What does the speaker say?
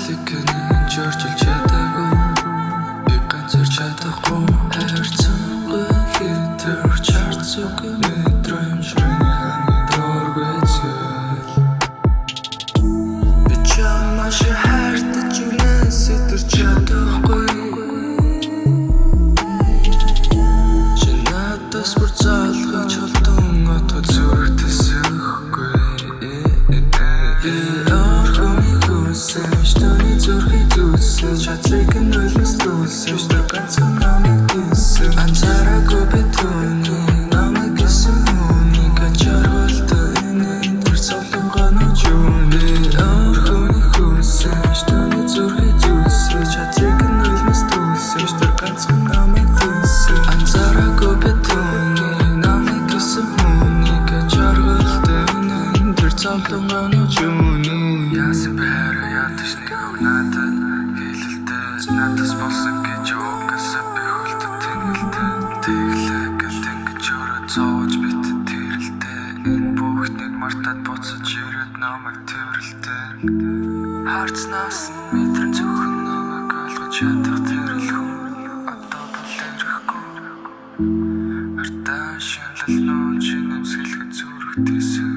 Сэтгэлийг жорчилж чадаагүй би ганцаар чадахгүй хайрцангуй хитэрч харцуг мэдрэмжрэн ханы дөрвөцөл би чамааш хайртаж үнэн сэтэрч чадахгүй чи надаас бүр залхаж холдон отгод зүрх төсөхгүй Story зүрхий зүсэж чадрыг нь ойлгосноо тэр ганцхан намайг дийсэн анзаараагүй би түүнийг намайг гэсэн хүнийг ачаарвалтай энэ тэр цолонгоно чүнэ өөрхөн хүсэж story зүрхий зүсэж чадрыг нь ойлгосноо тэр ганцхан намайг дийсэн анзаараагүй би түүнийг намайг гэсэн хүнийг ачаарвалтай энэ тэр цолонгоно чүнэ яасан бэ надад хэлэлтэй надаас болсон гэж угсаа би хөлтөд тэнгэлтэй тэглэгээ тэнгэж өрөө зоож бит тэрэлтэй энэ бүхнийг мартаад буцаж ирээд намайг тэрэлтэй харцнаас мэдрэн зөвхөн намайг ойлгож чадах тэрэл хүн одоо бол ирэхгүй артаа шалал нүүн чинэмсгэлэх зүрхтэйс